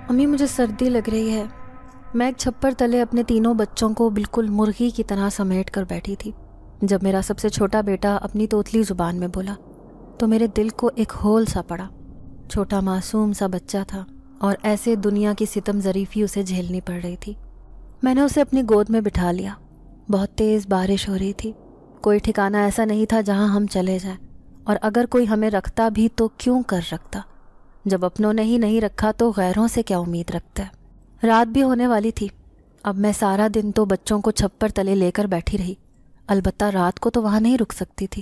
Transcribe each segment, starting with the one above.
امی مجھے سردی لگ رہی ہے۔ میں ایک چھپر تلے اپنے تینوں بچوں کو بالکل مرغی کی طرح سمیٹ کر بیٹھی تھی جب میرا سب سے چھوٹا بیٹا اپنی توتلی زبان میں بولا تو میرے دل کو ایک ہول سا پڑا۔ چھوٹا معصوم سا بچہ تھا اور ایسے دنیا کی ستم ظریفی اسے جھیلنی پڑ رہی تھی۔ میں نے اسے اپنی گود میں بٹھا لیا۔ بہت تیز بارش ہو رہی تھی۔ کوئی ٹھکانہ ایسا نہیں تھا جہاں ہم چلے جائیں، اور اگر کوئی ہمیں رکھتا بھی تو کیوں کر رکھتا؟ جب اپنوں نے ہی نہیں رکھا تو غیروں سے کیا امید رکھتا ہے؟ رات بھی ہونے والی تھی۔ اب میں سارا دن تو بچوں کو چھپر تلے لے کر بیٹھی رہی، البتہ رات کو تو وہاں نہیں رک سکتی تھی۔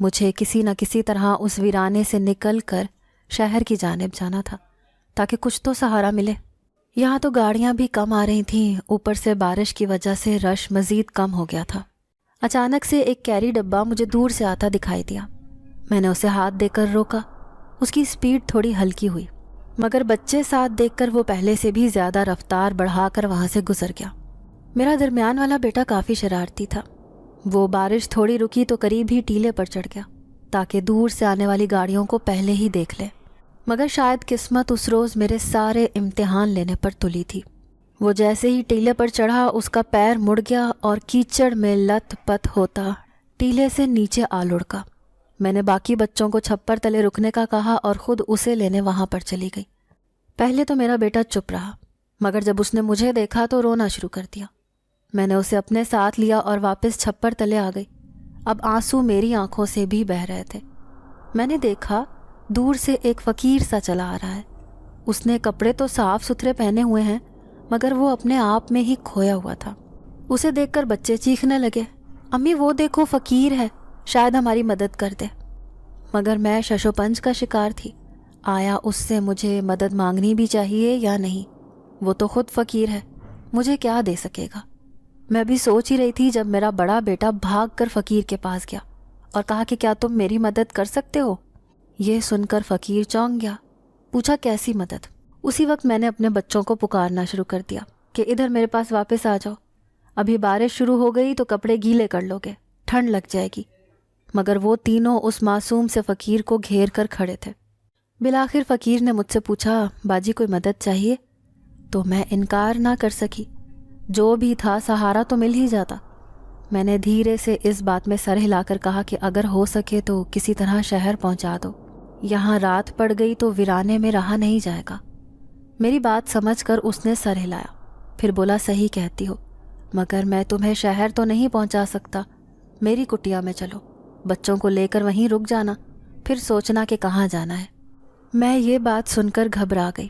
مجھے کسی نہ کسی طرح اس ویرانے سے نکل کر شہر کی جانب جانا تھا تاکہ کچھ تو سہارا ملے۔ یہاں تو گاڑیاں بھی کم آ رہی تھیں، اوپر سے بارش کی وجہ سے رش مزید کم ہو گیا تھا۔ اچانک سے ایک کیری ڈبہ مجھے دور سے آتا دکھائی دیا۔ میں نے اسے ہاتھ دے کر روکا۔ اس کی سپیڈ تھوڑی ہلکی ہوئی، مگر بچے ساتھ دیکھ کر وہ پہلے سے بھی زیادہ رفتار بڑھا کر وہاں سے گزر گیا۔ میرا درمیان والا بیٹا کافی شرارتی تھا۔ وہ بارش تھوڑی رکی تو قریب ہی ٹیلے پر چڑھ گیا تاکہ دور سے آنے والی گاڑیوں کو پہلے ہی دیکھ لے، مگر شاید قسمت اس روز میرے سارے امتحان لینے پر تلی تھی۔ وہ جیسے ہی ٹیلے پر چڑھا اس کا پیر مڑ گیا اور کیچڑ میں لت پت ہوتا ٹیلے سے نیچے آ لڑکا۔ میں نے باقی بچوں کو چھپر تلے رکنے کا کہا اور خود اسے لینے وہاں پر چلی گئی۔ پہلے تو میرا بیٹا چپ رہا، مگر جب اس نے مجھے دیکھا تو رونا شروع کر دیا۔ میں نے اسے اپنے ساتھ لیا اور واپس چھپر تلے آ گئی۔ اب آنسو میری آنکھوں سے بھی بہہ رہے تھے۔ میں نے دیکھا دور سے ایک فقیر سا چلا آ رہا ہے۔ اس نے کپڑے تو صاف ستھرے پہنے ہوئے ہیں، مگر وہ اپنے آپ میں ہی کھویا ہوا تھا۔ اسے دیکھ کر بچے چیخنے لگے، امی وہ دیکھو فقیر ہے، شاید ہماری مدد کر دے۔ مگر میں شش و پنج کا شکار تھی۔ آیا اس سے مجھے مدد مانگنی بھی چاہیے یا نہیں؟ وہ تو خود فقیر ہے، مجھے کیا دے سکے گا؟ میں بھی سوچ ہی رہی تھی جب میرا بڑا بیٹا بھاگ کر فقیر کے پاس گیا اور کہا کہ کیا تم میری مدد کر سکتے ہو؟ یہ سن کر فقیر چونک گیا، پوچھا کیسی مدد؟ اسی وقت میں نے اپنے بچوں کو پکارنا شروع کر دیا کہ ادھر میرے پاس واپس آ جاؤ، ابھی بارش شروع ہو گئی تو کپڑے گیلے کر لو گے، ٹھنڈ لگ جائے گی۔ مگر وہ تینوں اس معصوم سے فقیر کو گھیر کر کھڑے تھے۔ بالآخر فقیر نے مجھ سے پوچھا، باجی کوئی مدد چاہیے؟ تو میں انکار نہ کر سکی، جو بھی تھا سہارا تو مل ہی جاتا۔ میں نے دھیرے سے اس بات میں سر ہلا کر کہا کہ اگر ہو سکے تو کسی طرح شہر پہنچا دو، یہاں رات پڑ گئی تو ویرانے میں رہا نہیں جائے گا۔ میری بات سمجھ کر اس نے سر ہلایا، پھر بولا صحیح کہتی ہو، مگر میں تمہیں شہر تو نہیں پہنچا سکتا، میری کٹیا میں چلو، بچوں کو لے کر وہیں رک جانا، پھر سوچنا کہ کہاں جانا ہے۔ میں یہ بات سن کر گھبرا گئی۔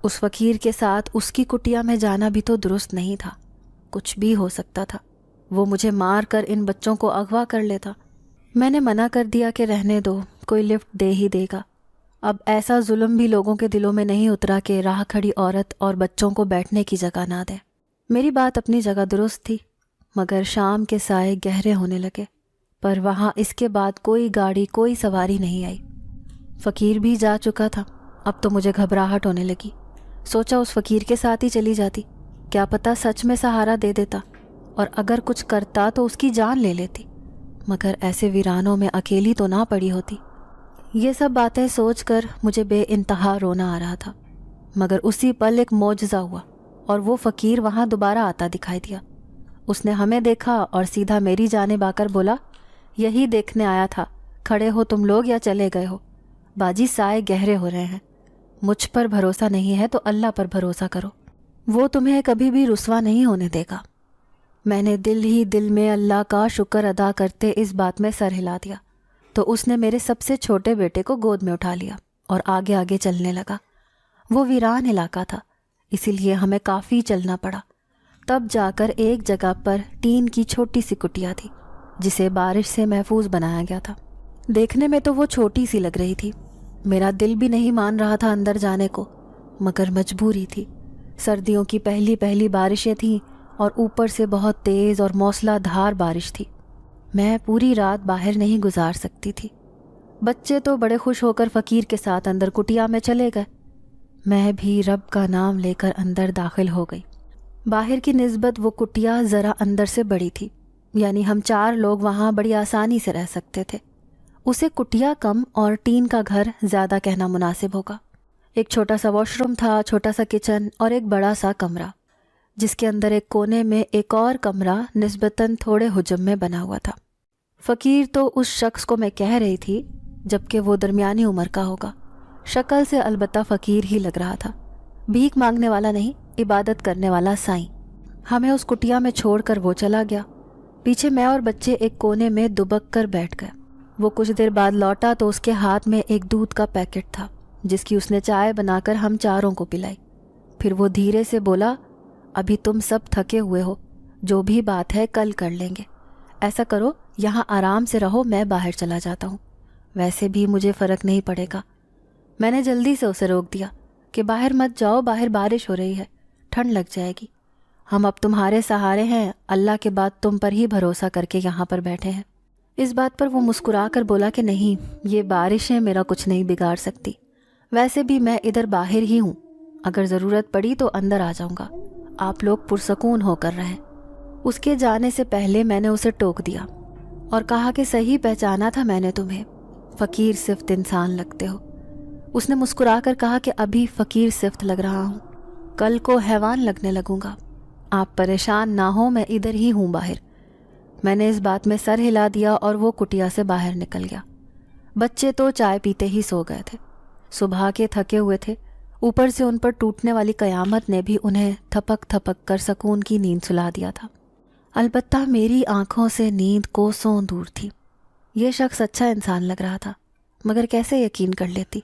اس فقیر کے ساتھ اس کی کٹیا میں جانا بھی تو درست نہیں تھا، کچھ بھی ہو سکتا تھا، وہ مجھے مار کر ان بچوں کو اغوا کر لیتا۔ میں نے منع کر دیا کہ رہنے دو، کوئی لفٹ دے ہی دے گا۔ اب ایسا ظلم بھی لوگوں کے دلوں میں نہیں اترا کہ راہ کھڑی عورت اور بچوں کو بیٹھنے کی جگہ نہ دے۔ میری بات اپنی جگہ درست تھی، مگر شام کے سائے گہرے ہونے لگے، پر وہاں اس کے بعد کوئی گاڑی کوئی سواری نہیں آئی۔ فقیر بھی جا چکا تھا۔ اب تو مجھے گھبراہٹ ہونے لگی۔ سوچا اس فقیر کے ساتھ ہی چلی جاتی، کیا پتہ سچ میں سہارا دے دیتا، اور اگر کچھ کرتا تو اس کی جان لے لیتی، مگر ایسے ویرانوں میں اکیلی تو نہ پڑی ہوتی۔ یہ سب باتیں سوچ کر مجھے بے انتہا رونا آ رہا تھا، مگر اسی پل ایک معجزہ ہوا اور وہ فقیر وہاں دوبارہ آتا دکھائی دیا۔ اس نے ہمیں دیکھا اور سیدھا میری جانب آ کر بولا، یہی دیکھنے آیا تھا، کھڑے ہو تم لوگ یا چلے گئے ہو؟ باجی سائے گہرے ہو رہے ہیں، مجھ پر بھروسہ نہیں ہے تو اللہ پر بھروسہ کرو، وہ تمہیں کبھی بھی رسوا نہیں ہونے دے گا۔ میں نے دل ہی دل میں اللہ کا شکر ادا کرتے اس بات میں سر ہلا دیا، تو اس نے میرے سب سے چھوٹے بیٹے کو گود میں اٹھا لیا اور آگے آگے چلنے لگا۔ وہ ویران علاقہ تھا، اسی لیے ہمیں کافی چلنا پڑا۔ تب جا کر ایک جگہ پر ٹین کی چھوٹی سی کٹیا تھی جسے بارش سے محفوظ بنایا گیا تھا۔ دیکھنے میں تو وہ چھوٹی سی لگ رہی تھی، میرا دل بھی نہیں مان رہا تھا اندر جانے کو، مگر مجبوری تھی۔ سردیوں کی پہلی پہلی بارشیں تھیں اور اوپر سے بہت تیز اور موسلا دھار بارش تھی۔ میں پوری رات باہر نہیں گزار سکتی تھی۔ بچے تو بڑے خوش ہو کر فقیر کے ساتھ اندر کٹیا میں چلے گئے، میں بھی رب کا نام لے کر اندر داخل ہو گئی۔ باہر کی نسبت وہ کٹیا ذرا اندر سے بڑی تھی، یعنی ہم 4 لوگ وہاں بڑی آسانی سے رہ سکتے تھے۔ اسے کٹیا کم اور ٹین کا گھر زیادہ کہنا مناسب ہوگا۔ ایک چھوٹا سا واش روم تھا، چھوٹا سا کچن اور ایک بڑا سا کمرہ، جس کے اندر ایک کونے میں ایک اور کمرہ نسبتاً تھوڑے حجم میں بنا ہوا تھا۔ فقیر تو اس شخص کو میں کہہ رہی تھی جبکہ وہ درمیانی عمر کا ہوگا۔ شکل سے البتہ فقیر ہی لگ رہا تھا، بھیک مانگنے والا نہیں، عبادت کرنے والا سائیں۔ ہمیں اس کٹیا میں چھوڑ کر وہ چلا گیا۔ پیچھے میں اور بچے ایک کونے میں دبک کر بیٹھ گئے۔ وہ کچھ دیر بعد لوٹا تو اس کے ہاتھ میں ایک دودھ کا پیکٹ تھا جس کی اس نے چائے بنا کر ہم چاروں کو پلائی۔ پھر وہ دھیرے سے بولا، ابھی تم سب تھکے ہوئے ہو، جو بھی بات ہے کل کر لیں گے۔ ایسا کرو یہاں آرام سے رہو، میں باہر چلا جاتا ہوں، ویسے بھی مجھے فرق نہیں پڑے گا۔ میں نے جلدی سے اسے روک دیا کہ باہر مت جاؤ، باہر بارش ہو رہی ہے، ٹھنڈ لگ جائے گی۔ ہم اب تمہارے سہارے ہیں، اللہ کے بعد تم پر ہی بھروسہ کر کے یہاں پر بیٹھے ہیں۔ اس بات پر وہ مسکرا کر بولا کہ نہیں، یہ بارشیں میرا کچھ نہیں بگاڑ سکتی، ویسے بھی میں ادھر باہر ہی ہوں، اگر ضرورت پڑی تو اندر آ جاؤں گا، آپ لوگ پرسکون ہو کر رہیں۔ اس کے جانے سے پہلے میں نے اسے ٹوک دیا اور کہا کہ صحیح پہچانا تھا میں نے تمہیں، فقیر صفت انسان لگتے ہو۔ اس نے مسکرا کر کہا کہ ابھی فقیر صفت لگ رہا ہوں، کل کو حیوان لگنے لگوں گا، آپ پریشان نہ ہو، میں ادھر ہی ہوں باہر۔ میں نے اس بات میں سر ہلا دیا اور وہ کٹیا سے باہر نکل گیا۔ بچے تو چائے پیتے ہی سو گئے تھے، صبح کے تھکے ہوئے تھے، اوپر سے ان پر ٹوٹنے والی قیامت نے بھی انہیں تھپک تھپک کر سکون کی نیند سلا دیا تھا۔ البتہ میری آنکھوں سے نیند کوسوں دور تھی۔ یہ شخص اچھا انسان لگ رہا تھا، مگر کیسے یقین کر لیتی؟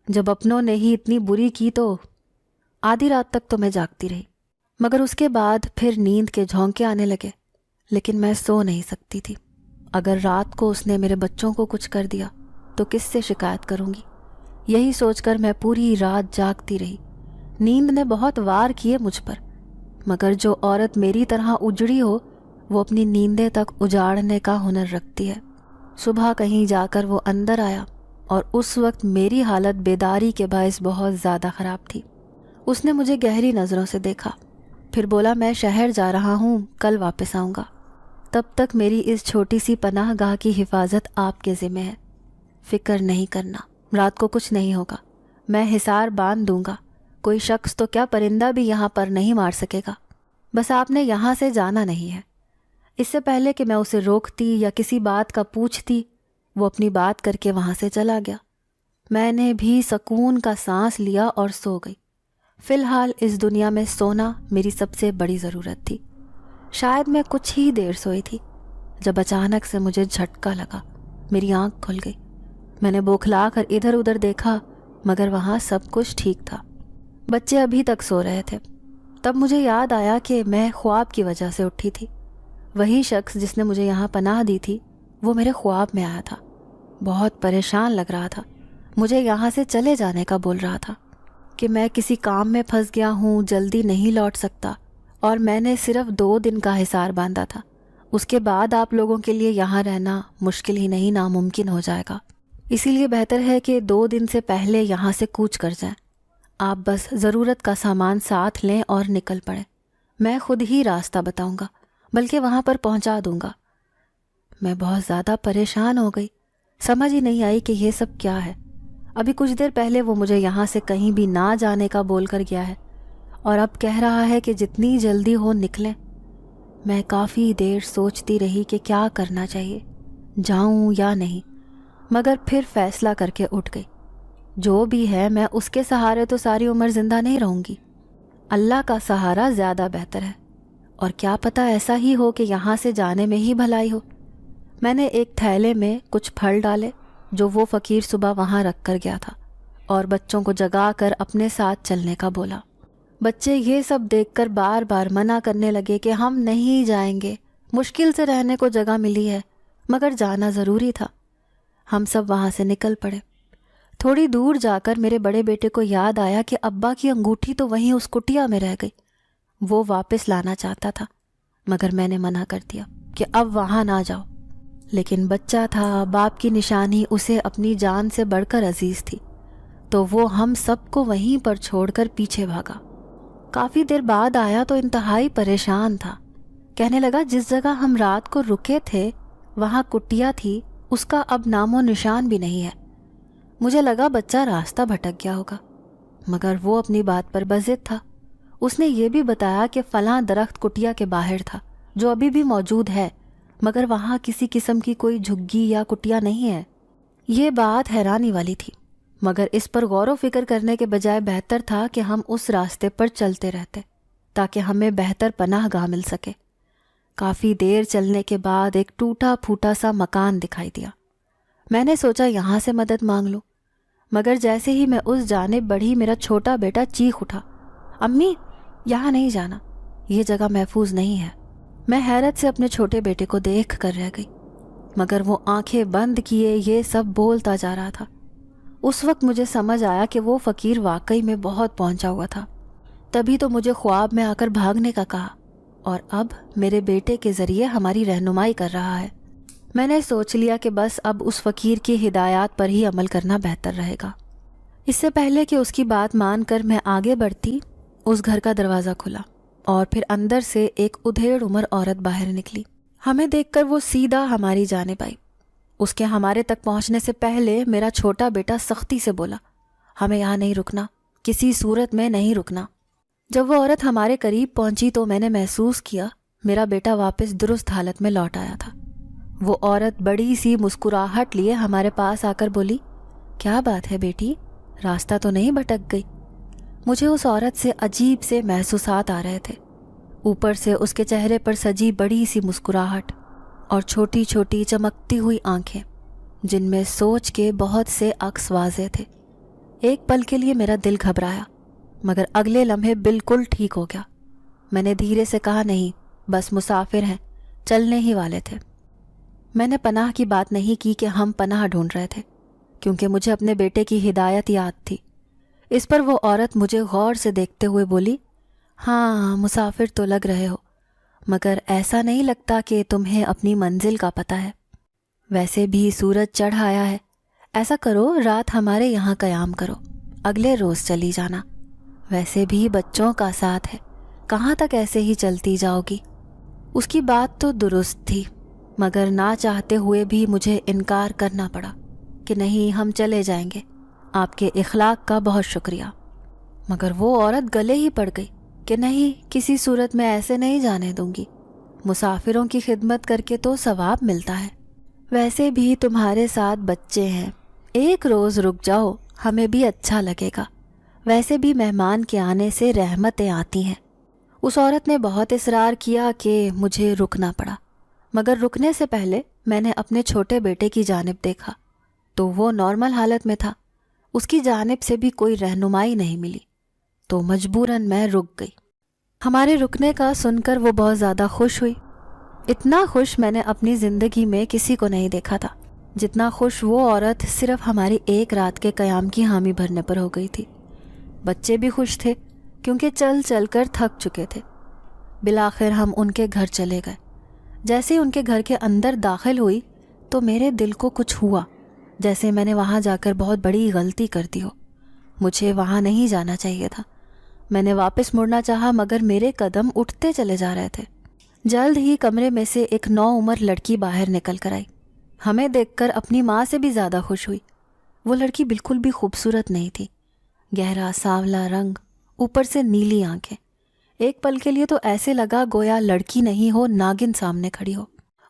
جب اپنوں نے ہی اتنی بری کی تو آدھی رات تک تو میں جاگتی رہی، مگر اس کے بعد پھر نیند کے جھونکے آنے لگے، لیکن میں سو نہیں سکتی تھی۔ اگر رات کو اس نے میرے بچوں کو کچھ کر دیا تو کس سے شکایت کروں گی؟ یہی سوچ کر میں پوری رات جاگتی رہی۔ نیند نے بہت وار کیے مجھ پر، مگر جو عورت میری طرح اجڑی ہو وہ اپنی نیندیں تک اجاڑنے کا ہنر رکھتی ہے۔ صبح کہیں جا کر وہ اندر آیا اور اس وقت میری حالت بیداری کے باعث بہت زیادہ خراب تھی۔ اس نے مجھے گہری نظروں سے دیکھا، پھر بولا، میں شہر جا رہا ہوں، کل واپس آؤں گا، تب تک میری اس چھوٹی سی پناہ گاہ کی حفاظت آپ کے ذمہ ہے، فکر نہیں کرنا، رات کو کچھ نہیں ہوگا، میں حصار باندھ دوں گا، کوئی شخص تو کیا پرندہ بھی یہاں پر نہیں مار سکے گا، بس آپ نے یہاں سے جانا نہیں ہے۔ اس سے پہلے کہ میں اسے روکتی یا کسی بات کا پوچھتی، وہ اپنی بات کر کے وہاں سے چلا گیا۔ میں نے بھی سکون کا سانس لیا اور سو گئی۔ فی الحال اس دنیا میں سونا میری سب سے بڑی ضرورت تھی۔ شاید میں کچھ ہی دیر سوئی تھی جب اچانک سے مجھے جھٹکا لگا، میری آنکھ کھل گئی۔ میں نے بوکھلا کر ادھر ادھر دیکھا، مگر وہاں سب کچھ ٹھیک تھا، بچے ابھی تک سو رہے تھے۔ تب مجھے یاد آیا کہ میں خواب کی وجہ سے اٹھی تھی۔ وہی شخص جس نے مجھے یہاں پناہ دی تھی وہ میرے خواب میں آیا تھا، بہت پریشان لگ رہا تھا، مجھے یہاں سے چلے جانے کا بول رہا تھا کہ میں کسی کام میں پھنس گیا ہوں، جلدی نہیں لوٹ سکتا، اور میں نے صرف 2 دن کا حصار باندھا تھا، اس کے بعد آپ لوگوں کے لیے یہاں رہنا مشکل ہی نہیں ناممکن ہو جائے گا، اسی لیے بہتر ہے کہ 2 دن سے پہلے یہاں سے کوچ کر جائیں، آپ بس ضرورت کا سامان ساتھ لیں اور نکل پڑیں، میں خود ہی راستہ بتاؤں گا، بلکہ وہاں پر پہنچا دوں گا۔ میں بہت زیادہ پریشان ہو گئی، سمجھ ہی نہیں آئی کہ یہ سب کیا ہے۔ ابھی کچھ دیر پہلے وہ مجھے یہاں سے کہیں بھی نہ جانے کا بول کر گیا ہے، اور اب کہہ رہا ہے کہ جتنی جلدی ہو نکلیں۔ میں کافی دیر سوچتی رہی کہ کیا کرنا چاہیے، جاؤں یا نہیں، مگر پھر فیصلہ کر کے اٹھ گئی۔ جو بھی ہے، میں اس کے سہارے تو ساری عمر زندہ نہیں رہوں گی، اللہ کا سہارا زیادہ بہتر ہے، اور کیا پتہ ایسا ہی ہو کہ یہاں سے جانے میں ہی بھلائی ہو۔ میں نے ایک تھیلے میں کچھ پھل ڈالے جو وہ فقیر صبح وہاں رکھ کر گیا تھا، اور بچوں کو جگا کر اپنے ساتھ چلنے کا بولا۔ بچے یہ سب دیکھ کر بار بار منع کرنے لگے کہ ہم نہیں جائیں گے، مشکل سے رہنے کو جگہ ملی ہے، مگر جانا ضروری تھا۔ ہم سب وہاں سے نکل پڑے۔ تھوڑی دور جا کر میرے بڑے بیٹے کو یاد آیا کہ ابا کی انگوٹھی تو وہیں اس کٹیا میں رہ گئی، وہ واپس لانا چاہتا تھا، مگر میں نے منع کر دیا کہ اب وہاں نہ جاؤ۔ لیکن بچہ تھا، باپ کی نشانی اسے اپنی جان سے بڑھ کر عزیز تھی، تو وہ ہم سب کو وہیں پر چھوڑ کر پیچھے بھاگا۔ کافی دیر بعد آیا تو انتہائی پریشان تھا، کہنے لگا جس جگہ ہم رات کو رکے تھے وہاں کٹیا تھی، اس کا اب نام و نشان بھی نہیں ہے۔ مجھے لگا بچہ راستہ بھٹک گیا ہوگا۔ مگر وہ اپنی بات پر بضد تھا۔ اس نے یہ بھی بتایا کہ فلاں درخت کٹیا کے باہر تھا، جو ابھی بھی موجود ہے، مگر وہاں کسی قسم کی کوئی جھگی یا کٹیا نہیں ہے۔ یہ بات حیرانی والی تھی، مگر اس پر غور و فکر کرنے کے بجائے بہتر تھا کہ ہم اس راستے پر چلتے رہتے تاکہ ہمیں بہتر پناہ گاہ مل سکے۔ کافی دیر چلنے کے بعد ایک ٹوٹا پھوٹا سا مکان دکھائی دیا۔ میں نے سوچا یہاں سے مدد مانگ لوں، مگر جیسے ہی میں اس جانب بڑھی میرا چھوٹا بیٹا چیخ اٹھا، امی یہاں نہیں جانا، یہ جگہ محفوظ نہیں ہے۔ میں حیرت سے اپنے چھوٹے بیٹے کو دیکھ کر رہ گئی، مگر وہ آنکھیں بند کیے یہ سب بولتا جا رہا تھا۔ اس وقت مجھے سمجھ آیا کہ وہ فقیر واقعی میں بہت پہنچا ہوا تھا، تبھی تو مجھے خواب میں آ کر بھاگنے کا کہا، اور اب میرے بیٹے کے ذریعے ہماری رہنمائی کر رہا ہے۔ میں نے سوچ لیا کہ بس اب اس فقیر کی ہدایات پر ہی عمل کرنا بہتر رہے گا۔ اس سے پہلے کہ اس کی بات مان کر میں آگے بڑھتی، اس گھر کا دروازہ کھلا اور پھر اندر سے ایک ادھیڑ عمر عورت باہر نکلی۔ ہمیں دیکھ کر وہ سیدھا ہماری جانب آئی۔ اس کے ہمارے تک پہنچنے سے پہلے میرا چھوٹا بیٹا سختی سے بولا، ہمیں یہاں نہیں رکنا، کسی صورت میں نہیں رکنا۔ جب وہ عورت ہمارے قریب پہنچی تو میں نے محسوس کیا میرا بیٹا واپس درست حالت میں لوٹ آیا تھا۔ وہ عورت بڑی سی مسکراہٹ لیے ہمارے پاس آ کر بولی، کیا بات ہے بیٹی، راستہ تو نہیں بھٹک گئی؟ مجھے اس عورت سے عجیب سے محسوسات آ رہے تھے۔ اوپر سے اس کے چہرے پر سجی بڑی سی مسکراہٹ اور چھوٹی چھوٹی چمکتی ہوئی آنکھیں، جن میں سوچ کے بہت سے عکس واضح تھے۔ ایک پل کے لیے میرا دل گھبرایا، مگر اگلے لمحے بالکل ٹھیک ہو گیا۔ میں نے دھیرے سے کہا، نہیں، بس مسافر ہیں، چلنے ہی والے تھے۔ میں نے پناہ کی بات نہیں کی کہ ہم پناہ ڈھونڈ رہے تھے، کیونکہ مجھے اپنے بیٹے کی ہدایت یاد تھی۔ اس پر وہ عورت مجھے غور سے دیکھتے ہوئے بولی، ہاں مسافر تو لگ رہے ہو، مگر ایسا نہیں لگتا کہ تمہیں اپنی منزل کا پتہ ہے۔ ویسے بھی سورج چڑھ آیا ہے، ایسا کرو رات ہمارے یہاں قیام کرو، اگلے روز چلی جانا۔ ویسے بھی بچوں کا ساتھ ہے، کہاں تک ایسے ہی چلتی جاؤ گی؟ اس کی بات تو درست تھی، مگر نہ چاہتے ہوئے بھی مجھے انکار کرنا پڑا کہ نہیں، ہم چلے جائیں گے، آپ کے اخلاق کا بہت شکریہ۔ مگر وہ عورت گلے ہی پڑ گئی کہ نہیں، کسی صورت میں ایسے نہیں جانے دوں گی، مسافروں کی خدمت کر کے تو ثواب ملتا ہے۔ ویسے بھی تمہارے ساتھ بچے ہیں، ایک روز رک جاؤ، ہمیں بھی اچھا لگے گا، ویسے بھی مہمان کے آنے سے رحمتیں آتی ہیں۔ اس عورت نے بہت اصرار کیا کہ مجھے رکنا پڑا، مگر رکنے سے پہلے میں نے اپنے چھوٹے بیٹے کی جانب دیکھا تو وہ نارمل حالت میں تھا، اس کی جانب سے بھی کوئی رہنمائی نہیں ملی، تو مجبوراً میں رک گئی۔ ہمارے رکنے کا سن کر وہ بہت زیادہ خوش ہوئی۔ اتنا خوش میں نے اپنی زندگی میں کسی کو نہیں دیکھا تھا جتنا خوش وہ عورت صرف ہماری ایک رات کے قیام کی حامی بھرنے پر ہو گئی تھی۔ بچے بھی خوش تھے کیونکہ چل چل کر تھک چکے تھے۔ بالآخر ہم ان کے گھر چلے گئے۔ جیسے ہی ان کے گھر کے اندر داخل ہوئی تو میرے دل کو کچھ ہوا، جیسے میں نے وہاں جا کر بہت بڑی غلطی کر دی ہو۔ مجھے وہاں نہیں جانا چاہیے تھا۔ میں نے واپس مڑنا چاہا مگر میرے قدم اٹھتے چلے جا رہے تھے۔ جلد ہی کمرے میں سے ایک نوعمر لڑکی باہر نکل کر آئی۔ ہمیں دیکھ کر اپنی ماں سے بھی زیادہ خوش ہوئی۔ وہ لڑکی بالکل بھی خوبصورت نہیں تھی، گہرا سانولا رنگ، اوپر سے نیلی آنکھیں۔ ایک پل کے لیے تو ایسے لگا گویا لڑکی نہیں ہو، ناگن سامنے کھڑی ہو۔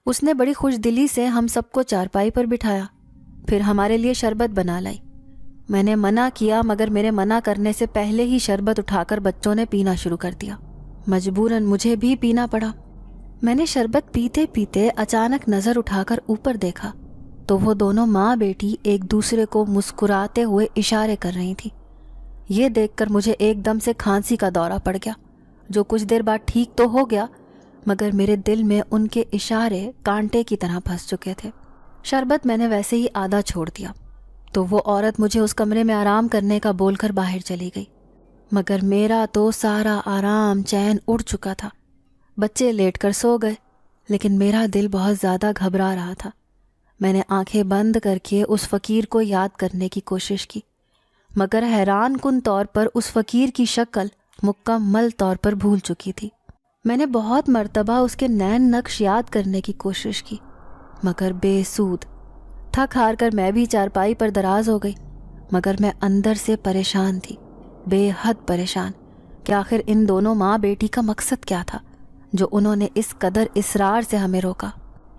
اس نے بڑی خوش دلی سے ہم سب کو چارپائی پر بٹھایا، پھر ہمارے لیے شربت بنا لائی۔ میں نے منع کیا مگر میرے منع کرنے سے پہلے ہی شربت اٹھا کر بچوں نے پینا شروع کر دیا۔ مجبوراً مجھے بھی پینا پڑا۔ میں نے شربت پیتے پیتے اچانک نظر اٹھا کر اوپر دیکھا تو وہ دونوں ماں بیٹی ایک دوسرے کو مسکراتے ہوئے اشارے کر رہی تھی۔ یہ دیکھ کر مجھے ایک دم سے کھانسی کا دورہ پڑ گیا، جو کچھ دیر بعد ٹھیک تو ہو گیا مگر میرے دل میں ان کے اشارے کانٹے کی طرح پھنس چکے تھے۔ شربت میں نے ویسے ہی آدھا چھوڑ دیا تو وہ عورت مجھے اس کمرے میں آرام کرنے کا بول کر باہر چلی گئی، مگر میرا تو سارا آرام چین اڑ چکا تھا۔ بچے لیٹ کر سو گئے لیکن میرا دل بہت زیادہ گھبرا رہا تھا۔ میں نے آنکھیں بند کر کے اس فقیر کو یاد کرنے کی کوشش کی، مگر حیران کن طور پر اس فقیر کی شکل مکمل طور پر بھول چکی تھی۔ میں نے بہت مرتبہ اس کے نین نقش یاد کرنے کی کوشش کی مگر بے سود۔ تھک ہار کر میں بھی چارپائی پر دراز ہو گئی، مگر میں اندر سے پریشان تھی، بے حد پریشان کہ آخر ان دونوں ماں بیٹی کا مقصد کیا تھا جو انہوں نے اس قدر اصرار سے ہمیں روکا۔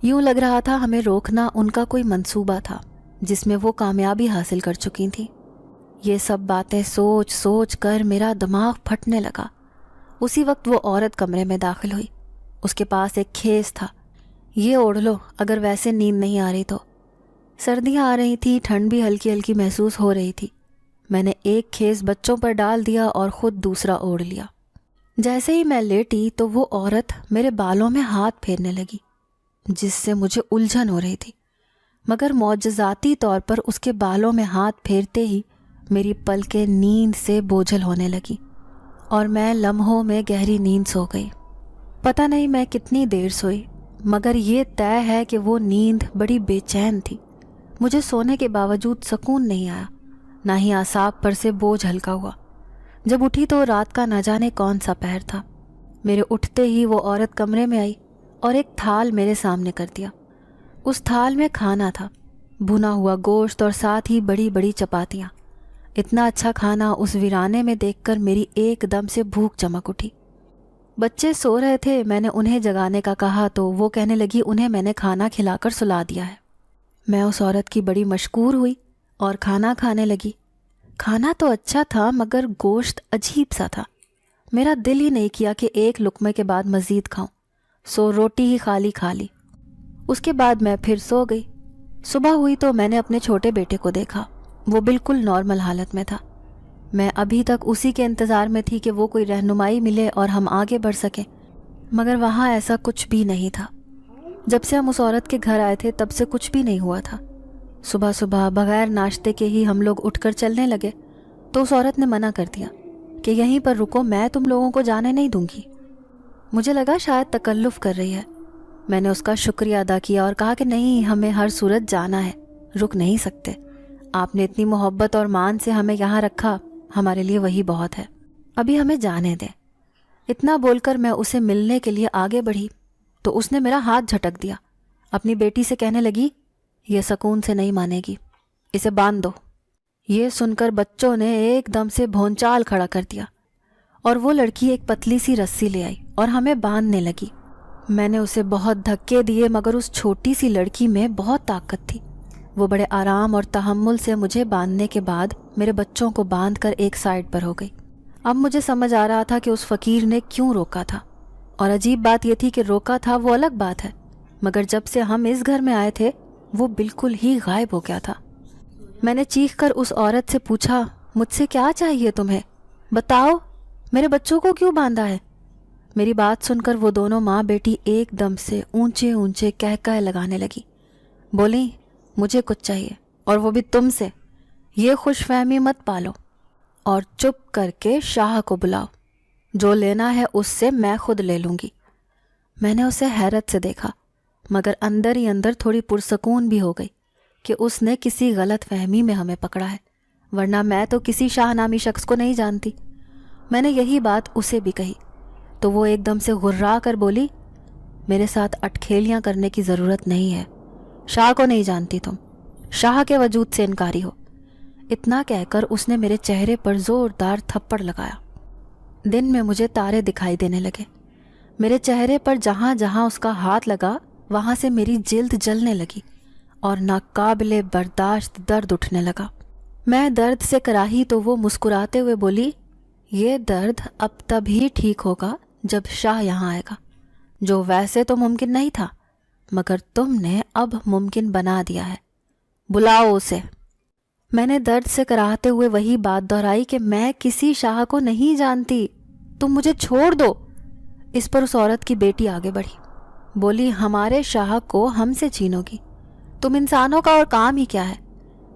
یوں لگ رہا تھا ہمیں روکنا ان کا کوئی منصوبہ تھا جس میں وہ کامیابی حاصل کر چکی تھیں۔ یہ سب باتیں سوچ سوچ کر میرا دماغ پھٹنے لگا۔ اسی وقت وہ عورت کمرے میں داخل ہوئی۔ اس کے پاس ایک کھیس تھا، یہ اوڑھ لو اگر ویسے نیند نہیں آ رہی تو۔ سردیاں آ رہی تھی، ٹھنڈ بھی ہلکی ہلکی محسوس ہو رہی تھی۔ میں نے ایک کھیس بچوں پر ڈال دیا اور خود دوسرا اوڑھ لیا۔ جیسے ہی میں لیٹی تو وہ عورت میرے بالوں میں ہاتھ پھیرنے لگی، جس سے مجھے الجھن ہو رہی تھی، مگر معجزاتی طور پر اس کے بالوں میں ہاتھ پھیرتے ہی میری پلکیں نیند سے بوجھل ہونے لگی اور میں لمحوں میں گہری نیند سو گئی۔ پتہ نہیں میں کتنی دیر سوئی، مگر یہ طے ہے کہ وہ نیند بڑی بے چین تھی۔ مجھے سونے کے باوجود سکون نہیں آیا، نہ ہی اعصاب پر سے بوجھ ہلکا ہوا۔ جب اٹھی تو رات کا نہ جانے کون سا پہر تھا۔ میرے اٹھتے ہی وہ عورت کمرے میں آئی اور ایک تھال میرے سامنے کر دیا۔ اس تھال میں کھانا تھا، بھنا ہوا گوشت اور ساتھ ہی بڑی بڑی چپاتیاں۔ اتنا اچھا کھانا اس ویرانے میں دیکھ کر میری ایک دم سے بھوک چمک اٹھی۔ بچے سو رہے تھے، میں نے انہیں جگانے کا کہا تو وہ کہنے لگی انہیں میں نے کھانا کھلا کر سلا دیا ہے۔ میں اس عورت کی بڑی مشکور ہوئی اور کھانا کھانے لگی۔ کھانا تو اچھا تھا مگر گوشت عجیب سا تھا۔ میرا دل ہی نہیں کیا کہ ایک لقمے کے بعد مزید کھاؤں، سو روٹی ہی خالی کھا لی۔ اس کے بعد میں پھر سو گئی۔ صبح ہوئی تو میں نے اپنے چھوٹے بیٹے کو دیکھا، وہ بالکل نارمل حالت میں تھا۔ میں ابھی تک اسی کے انتظار میں تھی کہ وہ کوئی رہنمائی ملے اور ہم آگے بڑھ سکیں، مگر وہاں ایسا کچھ بھی نہیں تھا۔ جب سے ہم اس عورت کے گھر آئے تھے تب سے کچھ بھی نہیں ہوا تھا۔ صبح صبح بغیر ناشتے کے ہی ہم لوگ اٹھ کر چلنے لگے تو اس عورت نے منع کر دیا کہ یہیں پر رکو، میں تم لوگوں کو جانے نہیں دوں گی۔ مجھے لگا شاید تکلف کر رہی ہے۔ میں نے اس کا شکریہ ادا کیا اور کہا کہ نہیں، ہمیں ہر صورت جانا ہے، رک نہیں سکتے۔ آپ نے اتنی محبت اور مان سے ہمیں یہاں رکھا، ہمارے لیے وہی بہت ہے، ابھی ہمیں جانے دیں۔ اتنا بول کر میں اسے ملنے کے لیے آگے بڑھی تو اس نے میرا ہاتھ جھٹک دیا۔ اپنی بیٹی سے کہنے لگی، یہ سکون سے نہیں مانے گی، اسے باندھ دو۔ یہ سن کر بچوں نے ایک دم سے بھونچال کھڑا کر دیا اور وہ لڑکی ایک پتلی سی رسی لے آئی اور ہمیں باندھنے لگی۔ میں نے اسے بہت دھکے دیے مگر اس چھوٹی سی لڑکی میں بہت طاقت تھی۔ وہ بڑے آرام اور تحمل سے مجھے باندھنے کے بعد میرے بچوں کو باندھ کر ایک سائڈ پر ہو گئی۔ اب مجھے سمجھ آ رہا تھا کہ اس فقیر نے کیوں روکا تھا، اور عجیب بات یہ تھی کہ روکا تھا وہ الگ بات ہے، مگر جب سے ہم اس گھر میں آئے تھے وہ بالکل ہی غائب ہو گیا تھا۔ میں نے چیخ کر اس عورت سے پوچھا، مجھ سے کیا چاہیے تمہیں؟ بتاؤ، میرے بچوں کو کیوں باندھا ہے؟ میری بات سن کر وہ دونوں ماں بیٹی ایک دم سے اونچے اونچے کہکہے لگانے لگی۔ بولیں، مجھے کچھ چاہیے اور وہ بھی تم سے۔ یہ خوش فہمی مت پالو اور چپ کر کے شاہ کو بلاؤ، جو لینا ہے اس سے میں خود لے لوں گی۔ میں نے اسے حیرت سے دیکھا مگر اندر ہی اندر تھوڑی پرسکون بھی ہو گئی کہ اس نے کسی غلط فہمی میں ہمیں پکڑا ہے، ورنہ میں تو کسی شاہ نامی شخص کو نہیں جانتی۔ میں نے یہی بات اسے بھی کہی تو وہ ایک دم سے غرا کر بولی، میرے ساتھ اٹکھیلیاں کرنے کی ضرورت نہیں ہے، شاہ کو نہیں جانتی تم، شاہ کے وجود سے انکاری ہو۔ اتنا کہہ کر اس نے میرے چہرے پر زوردار تھپڑ لگایا۔ دن میں مجھے تارے دکھائی دینے لگے۔ میرے چہرے پر جہاں جہاں اس کا ہاتھ لگا وہاں سے میری جلد جلنے لگی اور ناقابل برداشت درد اٹھنے لگا۔ میں درد سے کراہی تو وہ مسکراتے ہوئے بولی، یہ درد اب تب ہی ٹھیک ہوگا جب شاہ یہاں آئے گا، جو ویسے تو ممکن نہیں تھا مگر تم نے اب ممکن بنا دیا ہے، بلاؤ اسے۔ میں نے درد سے کراہتے ہوئے وہی بات دہرائی کہ میں کسی شاہ کو نہیں جانتی، تم مجھے چھوڑ دو۔ اس پر اس عورت کی بیٹی آگے بڑھی، بولی، ہمارے شاہ کو ہم سے چھینو گی؟ تم انسانوں کا اور کام ہی کیا ہے؟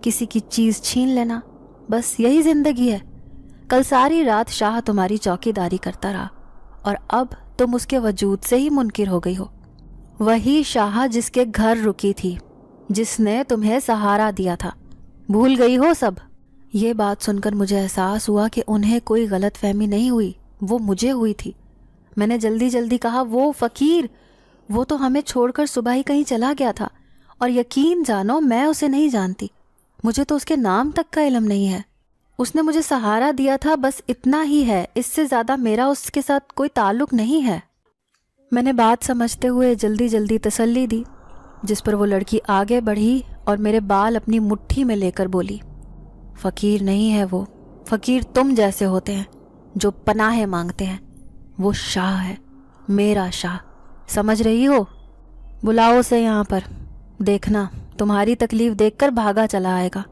کسی کی چیز چھین لینا، بس یہی زندگی ہے۔ کل ساری رات شاہ تمہاری چوکی داری کرتا رہا اور اب تم اس کے وجود سے ہی منکر ہو گئی ہو۔ وہی شاہ جس کے گھر رکی تھی، جس نے تمہیں سہارا دیا تھا، بھول گئی ہو سب؟ یہ بات سن کر مجھے احساس ہوا کہ انہیں کوئی غلط فہمی نہیں ہوئی، وہ مجھے ہوئی تھی۔ میں نے جلدی جلدی کہا، وہ فقیر، وہ تو ہمیں چھوڑ کر صبح ہی کہیں چلا گیا تھا، اور یقین جانو میں اسے نہیں جانتی، مجھے تو اس کے نام تک کا علم نہیں ہے۔ اس نے مجھے سہارا دیا تھا، بس اتنا ہی ہے، اس سے زیادہ میرا اس کے ساتھ کوئی تعلق نہیں ہے۔ میں نے بات سمجھتے ہوئے جلدی جلدی تسلی دی، جس پر وہ لڑکی آگے بڑھی اور میرے بال اپنی مٹھی میں لے کر بولی، فقیر نہیں ہے وہ، فقیر تم جیسے ہوتے ہیں جو پناہیں مانگتے ہیں، وہ شاہ ہے، میرا شاہ، سمجھ رہی ہو؟ بلاؤ اسے یہاں پر، دیکھنا تمہاری تکلیف دیکھ کر بھاگا چلا آئے گا۔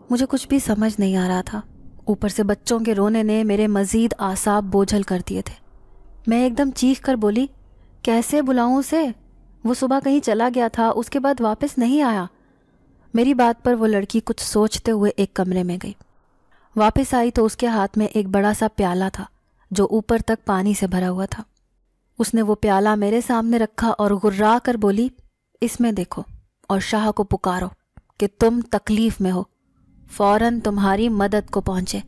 مجھے کچھ بھی سمجھ نہیں آ رہا تھا، اوپر سے بچوں کے رونے نے میرے مزید اعصاب بوجھل کر دیے تھے۔ میں ایک دم چیخ کر بولی، کیسے بلاؤں اسے؟ وہ صبح کہیں چلا گیا تھا، اس کے بعد واپس نہیں آیا۔ میری بات پر وہ لڑکی کچھ سوچتے ہوئے ایک کمرے میں گئی۔ واپس آئی تو اس کے ہاتھ میں ایک بڑا سا پیالہ تھا جو اوپر تک پانی سے بھرا ہوا تھا۔ اس نے وہ پیالہ میرے سامنے رکھا اور غرا کر بولی، اس میں دیکھو اور شاہ کو پکارو کہ تم تکلیف میں ہو، فوراً تمہاری مدد کو پہنچے،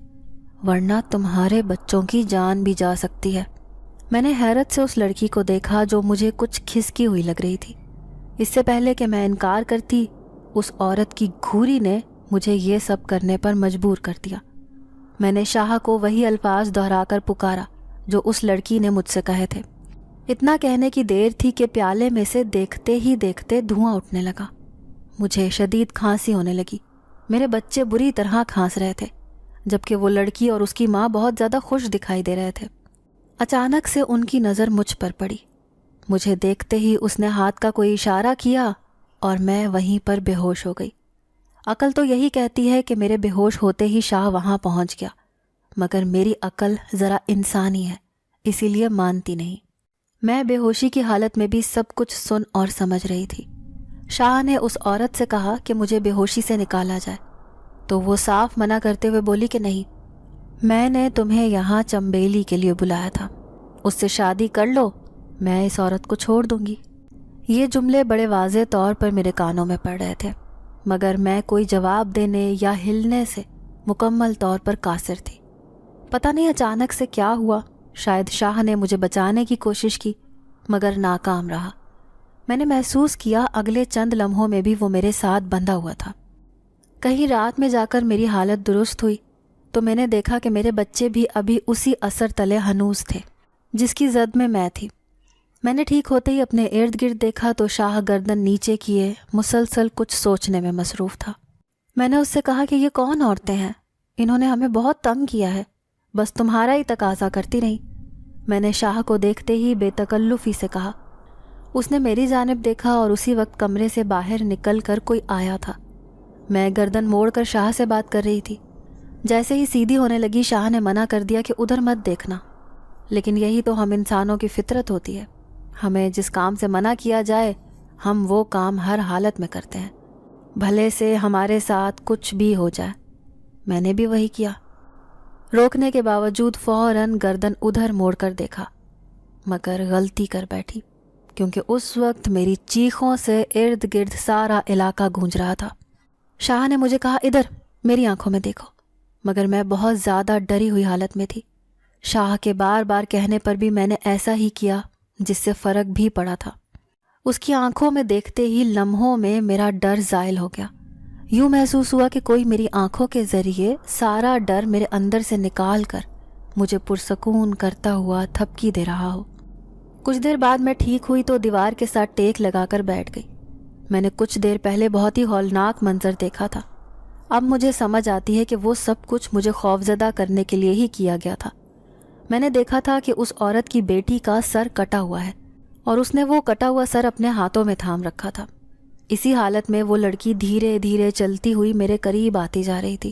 ورنہ تمہارے بچوں کی جان بھی جا سکتی ہے۔ میں نے حیرت سے اس لڑکی کو دیکھا جو مجھے کچھ کھسکی ہوئی لگ رہی تھی۔ اس سے پہلے کہ میں انکار کرتی، اس عورت کی گھوری نے مجھے یہ سب کرنے پر مجبور کر دیا۔ میں نے شاہ کو وہی الفاظ دہرا کر پکارا جو اس لڑکی نے مجھ سے کہے تھے۔ اتنا کہنے کی دیر تھی کہ پیالے میں سے دیکھتے ہی دیکھتے دھواں اٹھنے لگا۔ مجھے شدید کھانسی ہونے لگی، میرے بچے بری طرح کھانس رہے تھے، جبکہ وہ لڑکی اور اس کی ماں بہت زیادہ خوش دکھائی دے رہے تھے۔ اچانک سے ان کی نظر مجھ پر پڑی۔ مجھے دیکھتے ہی اس نے ہاتھ کا کوئی اشارہ کیا اور میں وہیں پر بے ہوش ہو گئی۔ عقل تو یہی کہتی ہے کہ میرے بے ہوش ہوتے ہی شاہ وہاں پہنچ گیا، مگر میری عقل ذرا انسانی ہے، اسی لیے مانتی نہیں۔ میں بے ہوشی کی حالت میں بھی سب کچھ سن اور سمجھ رہی تھی۔ شاہ نے اس عورت سے کہا کہ مجھے بے ہوشی سے نکالا جائے، تو وہ صاف منع کرتے ہوئے بولی کہ نہیں، میں نے تمہیں یہاں چمبیلی کے لیے بلایا تھا، اس سے شادی کر لو، میں اس عورت کو چھوڑ دوں گی۔ یہ جملے بڑے واضح طور پر میرے کانوں میں پڑ رہے تھے، مگر میں کوئی جواب دینے یا ہلنے سے مکمل طور پر قاصر تھی۔ پتہ نہیں اچانک سے کیا ہوا، شاید شاہ نے مجھے بچانے کی کوشش کی مگر ناکام رہا۔ میں نے محسوس کیا اگلے چند لمحوں میں بھی وہ میرے ساتھ بندھا ہوا تھا۔ کہیں رات میں جا کر میری حالت درست ہوئی تو میں نے دیکھا کہ میرے بچے بھی ابھی اسی اثر تلے ہنوز تھے جس کی زد میں تھی۔ میں نے ٹھیک ہوتے ہی اپنے ارد گرد دیکھا تو شاہ گردن نیچے کیے مسلسل کچھ سوچنے میں مصروف تھا۔ میں نے اس سے کہا کہ یہ کون عورتیں ہیں؟ انہوں نے ہمیں بہت تنگ کیا ہے، بس تمہارا ہی تقاضا کرتی رہی۔ میں نے شاہ کو دیکھتے ہی بے تکلفی سے کہا۔ اس نے میری جانب دیکھا اور اسی وقت کمرے سے باہر نکل کر کوئی آیا تھا۔ میں گردن موڑ کر شاہ سے بات کر رہی تھی۔ جیسے ہی سیدھی ہونے لگی شاہ نے منع کر دیا کہ ادھر مت دیکھنا، لیکن یہی تو ہم انسانوں کی فطرت ہوتی ہے، ہمیں جس کام سے منع کیا جائے ہم وہ کام ہر حالت میں کرتے ہیں، بھلے سے ہمارے ساتھ کچھ بھی ہو جائے۔ میں نے بھی وہی کیا، روکنے کے باوجود فوراً گردن ادھر موڑ کر دیکھا، مگر غلطی کر بیٹھی، کیونکہ اس وقت میری چیخوں سے ارد گرد سارا علاقہ گونج رہا تھا۔ شاہ نے مجھے کہا، ادھر میری آنکھوں میں دیکھو، مگر میں بہت زیادہ ڈری ہوئی حالت میں تھی۔ شاہ کے بار بار کہنے پر بھی میں نے ایسا ہی کیا، جس سے فرق بھی پڑا تھا۔ اس کی آنکھوں میں دیکھتے ہی لمحوں میں میرا ڈر زائل ہو گیا۔ یوں محسوس ہوا کہ کوئی میری آنکھوں کے ذریعے سارا ڈر میرے اندر سے نکال کر مجھے پرسکون کرتا ہوا تھپکی دے رہا ہو۔ کچھ دیر بعد میں ٹھیک ہوئی تو دیوار کے ساتھ ٹیک لگا کر بیٹھ گئی۔ میں نے کچھ دیر پہلے بہت ہی ہولناک منظر دیکھا تھا، اب مجھے سمجھ آتی ہے کہ وہ سب کچھ مجھے خوفزدہ کرنے کے لیے ہی کیا گیا تھا۔ میں نے دیکھا تھا کہ اس عورت کی بیٹی کا سر کٹا ہوا ہے اور اس نے وہ کٹا ہوا سر اپنے ہاتھوں میں تھام رکھا تھا۔ اسی حالت میں وہ لڑکی دھیرے دھیرے چلتی ہوئی میرے قریب آتی جا رہی تھی۔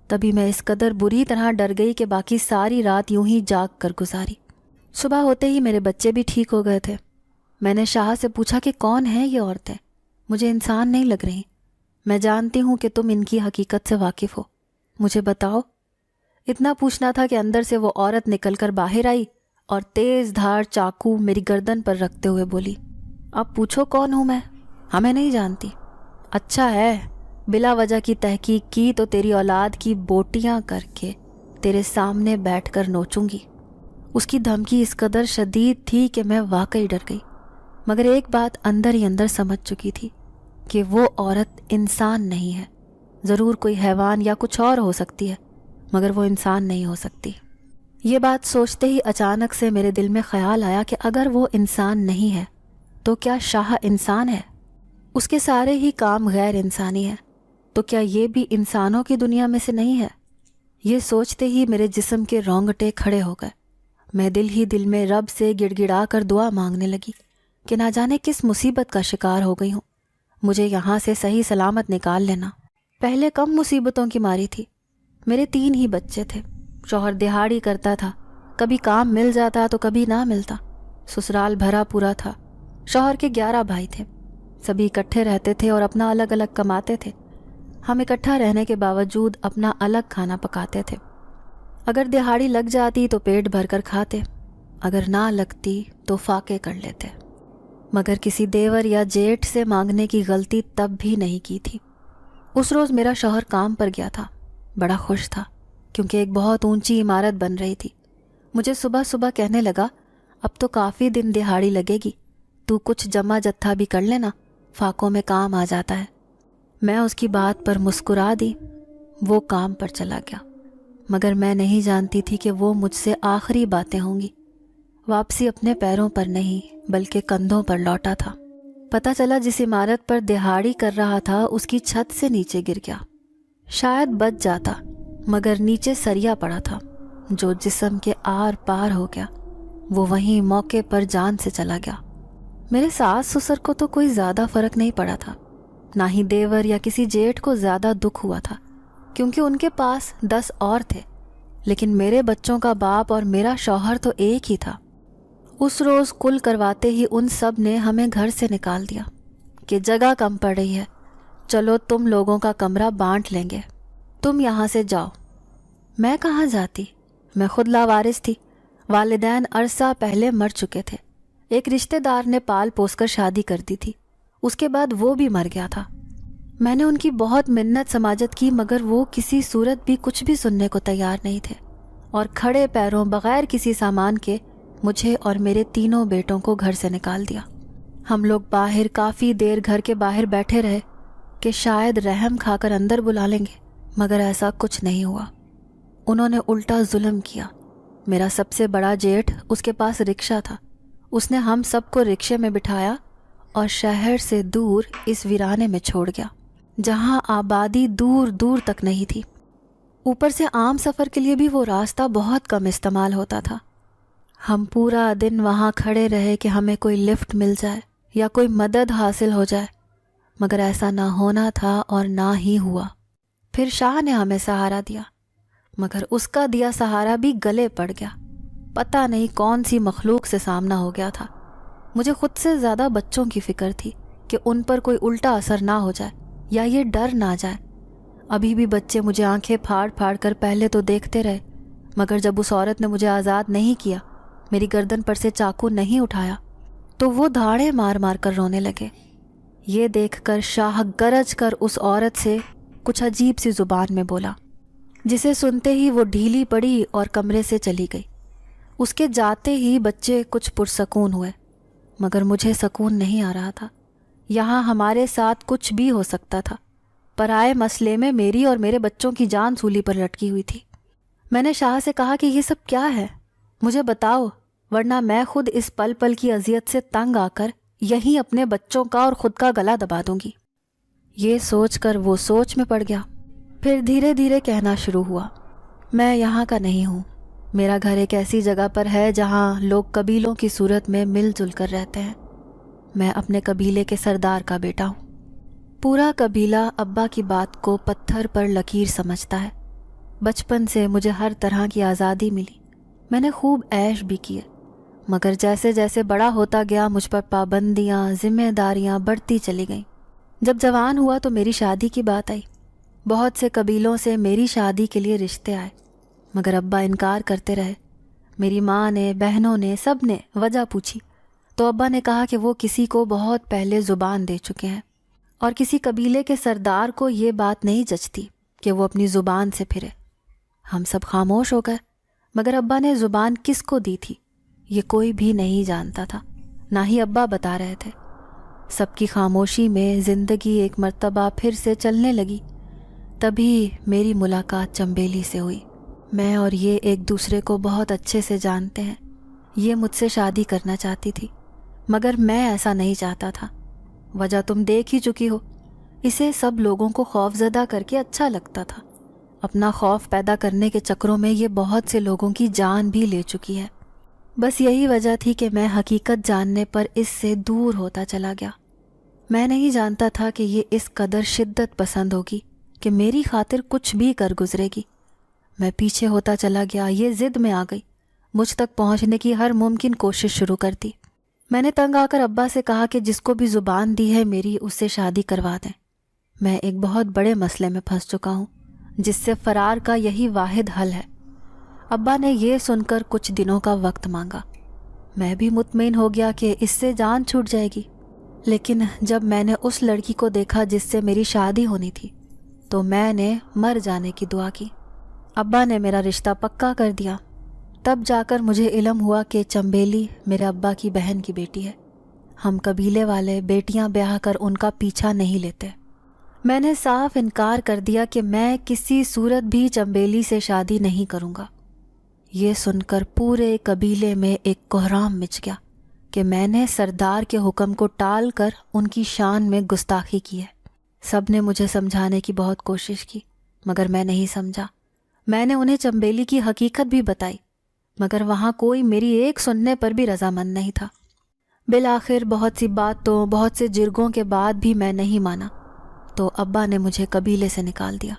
تبھی میں اس قدر بری طرح ڈر گئی کہ باقی ساری رات یوں ہی جاگ کر گزاری۔ صبح ہوتے ہی میرے بچے بھی ٹھیک ہو گئے تھے۔ میں نے شاہ سے پوچھا کہ کون ہیں یہ عورتیں؟ مجھے انسان نہیں لگ رہی، میں جانتی ہوں کہ تم ان کی حقیقت سے واقف ہو، مجھے بتاؤ۔ اتنا پوچھنا تھا کہ اندر سے وہ عورت نکل کر باہر آئی اور تیز دھار چاقو میری گردن پر رکھتے ہوئے بولی، اب پوچھو کون ہوں میں؟ ہمیں نہیں جانتی؟ اچھا ہے، بلا وجہ کی تحقیق کی تو تیری اولاد کی بوٹیاں کر کے تیرے سامنے بیٹھ کر نوچوں گی۔ اس کی دھمکی اس قدر شدید تھی کہ میں واقعی ڈر گئی، مگر ایک بات اندر ہی اندر سمجھ چکی تھی کہ وہ عورت انسان نہیں ہے، ضرور کوئی حیوان یا کچھ اور ہو سکتی ہے، مگر وہ انسان نہیں ہو سکتی۔ یہ بات سوچتے ہی اچانک سے میرے دل میں خیال آیا کہ اگر وہ انسان نہیں ہے تو کیا شاہ انسان ہے؟ اس کے سارے ہی کام غیر انسانی ہیں، تو کیا یہ بھی انسانوں کی دنیا میں سے نہیں ہے؟ یہ سوچتے ہی میرے جسم کے رونگٹے کھڑے ہو گئے۔ میں دل ہی دل میں رب سے گڑ گڑا کر دعا مانگنے لگی کہ نہ جانے کس مصیبت کا شکار ہو گئی ہوں، مجھے یہاں سے صحیح سلامت نکال لینا۔ پہلے کم مصیبتوں کی ماری تھی، میرے 3 ہی بچے تھے، شوہر دہاڑی کرتا تھا، کبھی کام مل جاتا تو کبھی نہ ملتا، سسرال بھرا پورا تھا، شوہر کے 11 بھائی تھے، سبھی اکٹھے رہتے تھے اور اپنا الگ الگ کماتے تھے۔ ہم اکٹھا رہنے کے باوجود اپنا الگ کھانا پکاتے تھے، اگر دہاڑی لگ جاتی تو پیٹ بھر کر کھاتے، اگر نہ لگتی تو فاقے کر لیتے، مگر کسی دیور یا جیٹھ سے مانگنے کی غلطی تب بھی نہیں کی تھی۔ اس روز میرا شوہر کام پر گیا تھا، بڑا خوش تھا کیونکہ ایک بہت اونچی عمارت بن رہی تھی۔ مجھے صبح صبح کہنے لگا اب تو کافی دن دہاڑی لگے گی، تو کچھ جمع جتھا بھی کر لینا، فاقوں میں کام آ جاتا ہے۔ میں اس کی بات پر مسکرا دی، وہ کام پر چلا گیا، مگر میں نہیں جانتی تھی کہ وہ مجھ سے آخری باتیں ہوں گی۔ واپسی اپنے پیروں پر نہیں بلکہ کندھوں پر لوٹا تھا۔ پتہ چلا جس عمارت پر دہاڑی کر رہا تھا اس کی چھت سے نیچے گر گیا، شاید بچ جاتا مگر نیچے سریا پڑا تھا جو جسم کے آر پار ہو گیا، وہ وہیں موقع پر جان سے چلا گیا۔ میرے ساس سسر کو تو کوئی زیادہ فرق نہیں پڑا تھا، نہ ہی دیور یا کسی جیٹھ کو زیادہ دکھ ہوا تھا کیونکہ ان کے پاس 10 اور تھے، لیکن میرے بچوں کا باپ اور میرا شوہر تو ایک ہی تھا۔ اس روز کل کرواتے ہی ان سب نے ہمیں گھر سے نکال دیا کہ جگہ کم پڑ رہی ہے، چلو تم لوگوں کا کمرہ بانٹ لیں گے، تم یہاں سے جاؤ۔ میں کہاں جاتی؟ میں خود لاوارث تھی، والدین عرصہ پہلے مر چکے تھے، ایک رشتہ دار نے پال پوس کر شادی کر دی تھی، اس کے بعد وہ بھی مر گیا تھا۔ میں نے ان کی بہت منت سماجت کی مگر وہ کسی صورت بھی کچھ بھی سننے کو تیار نہیں تھے، اور کھڑے پیروں بغیر کسی سامان کے مجھے اور میرے 3 بیٹوں کو گھر سے نکال دیا۔ ہم لوگ باہر کافی دیر گھر کے باہر بیٹھے رہے کہ شاید رحم کھا کر اندر بلا لیں گے، مگر ایسا کچھ نہیں ہوا۔ انہوں نے الٹا ظلم کیا۔ میرا سب سے بڑا جیٹھ، اس کے پاس رکشہ تھا، اس نے ہم سب کو رکشے میں بٹھایا اور شہر سے دور اس ویرانے میں چھوڑ گیا جہاں آبادی دور دور تک نہیں تھی، اوپر سے عام سفر کے لیے بھی وہ راستہ بہت کم استعمال ہوتا تھا۔ ہم پورا دن وہاں کھڑے رہے کہ ہمیں کوئی لفٹ مل جائے یا کوئی مدد حاصل ہو جائے، مگر ایسا نہ ہونا تھا اور نہ ہی ہوا۔ پھر شاہ نے ہمیں سہارا دیا، مگر اس کا دیا سہارا بھی گلے پڑ گیا، پتہ نہیں کون سی مخلوق سے سامنا ہو گیا تھا۔ مجھے خود سے زیادہ بچوں کی فکر تھی کہ ان پر کوئی الٹا اثر نہ ہو جائے یا یہ ڈر نہ جائے۔ ابھی بھی بچے مجھے آنکھیں پھاڑ پھاڑ کر پہلے تو دیکھتے رہے، مگر جب اس عورت نے مجھے آزاد نہیں کیا، میری گردن پر سے چاقو نہیں اٹھایا، تو وہ دھاڑے مار مار کر رونے لگے۔ یہ دیکھ کر شاہ گرج کر اس عورت سے کچھ عجیب سی زبان میں بولا، جسے سنتے ہی وہ ڈھیلی پڑی اور کمرے سے چلی گئی۔ اس کے جاتے ہی بچے کچھ پرسکون ہوئے، مگر مجھے سکون نہیں آ رہا تھا۔ یہاں ہمارے ساتھ کچھ بھی ہو سکتا تھا، پرائے مسئلے میں میری اور میرے بچوں کی جان سولی پر لٹکی ہوئی تھی۔ میں نے شاہ سے کہا کہ یہ سب کیا ہے، مجھے بتاؤ، ورنہ میں خود اس پل پل کی اذیت سے تنگ آ کر یہیں اپنے بچوں کا اور خود کا گلا دبا دوں گی۔ یہ سوچ کر وہ سوچ میں پڑ گیا، پھر دھیرے دھیرے کہنا شروع ہوا، میں یہاں کا نہیں ہوں، میرا گھر ایک ایسی جگہ پر ہے جہاں لوگ قبیلوں کی صورت میں مل جل کر رہتے ہیں۔ میں اپنے قبیلے کے سردار کا بیٹا ہوں۔ پورا قبیلہ ابا کی بات کو پتھر پر لکیر سمجھتا ہے۔ بچپن سے مجھے ہر طرح کی آزادی ملی، میں نے خوب عیش بھی کیے، مگر جیسے جیسے بڑا ہوتا گیا مجھ پر پابندیاں، ذمہ داریاں بڑھتی چلی گئیں۔ جب جوان ہوا تو میری شادی کی بات آئی، بہت سے قبیلوں سے میری شادی کے لیے رشتے آئے، مگر ابا انکار کرتے رہے۔ میری ماں نے، بہنوں نے، سب نے وجہ پوچھی تو ابا نے کہا کہ وہ کسی کو بہت پہلے زبان دے چکے ہیں، اور کسی قبیلے کے سردار کو یہ بات نہیں جچتی کہ وہ اپنی زبان سے پھرے۔ ہم سب خاموش ہو گئے، مگر ابا نے زبان کس کو دی تھی یہ کوئی بھی نہیں جانتا تھا، نہ ہی ابا بتا رہے تھے۔ سب کی خاموشی میں زندگی ایک مرتبہ پھر سے چلنے لگی۔ تبھی میری ملاقات چمبیلی سے ہوئی۔ میں اور یہ ایک دوسرے کو بہت اچھے سے جانتے ہیں۔ یہ مجھ سے شادی کرنا چاہتی تھی، مگر میں ایسا نہیں چاہتا تھا۔ وجہ تم دیکھ ہی چکی ہو، اسے سب لوگوں کو خوف زدہ کر کے اچھا لگتا تھا۔ اپنا خوف پیدا کرنے کے چکروں میں یہ بہت سے لوگوں کی جان بھی لے چکی ہے۔ بس یہی وجہ تھی کہ میں حقیقت جاننے پر اس سے دور ہوتا چلا گیا۔ میں نہیں جانتا تھا کہ یہ اس قدر شدت پسند ہوگی کہ میری خاطر کچھ بھی کر گزرے گی۔ میں پیچھے ہوتا چلا گیا، یہ ضد میں آ گئی، مجھ تک پہنچنے کی ہر ممکن کوشش شروع کر دی۔ میں نے تنگ آ کر ابا سے کہا کہ جس کو بھی زبان دی ہے میری، اس سے شادی کروا دیں۔ میں ایک بہت بڑے مسئلے میں پھنس چکا ہوں، جس سے فرار کا یہی واحد حل ہے۔ ابا نے یہ سن کر کچھ دنوں کا وقت مانگا۔ میں بھی مطمئن ہو گیا کہ اس سے جان چھوٹ جائے گی، لیکن جب میں نے اس لڑکی کو دیکھا جس سے میری شادی ہونی تھی، تو میں نے مر جانے کی دعا کی۔ ابا نے میرا رشتہ پکا کر دیا۔ تب جا کر مجھے علم ہوا کہ چمبیلی میرے ابا کی بہن کی بیٹی ہے۔ ہم قبیلے والے بیٹیاں بیاہ کر ان کا پیچھا نہیں لیتے۔ میں نے صاف انکار کر دیا کہ میں کسی صورت بھی چمبیلی سے شادی نہیں کروں گا۔ یہ سن کر پورے قبیلے میں ایک کوہرام مچ گیا کہ میں نے سردار کے حکم کو ٹال کر ان کی شان میں گستاخی کی ہے۔ سب نے مجھے سمجھانے کی بہت کوشش کی، مگر میں نہیں سمجھا۔ میں نے انہیں چمبیلی کی حقیقت بھی بتائی، مگر وہاں کوئی میری ایک سننے پر بھی رضامند نہیں تھا۔ بالآخر بہت سی باتوں، بہت سے جرگوں کے بعد بھی میں نہیں مانا، تو ابا نے مجھے قبیلے سے نکال دیا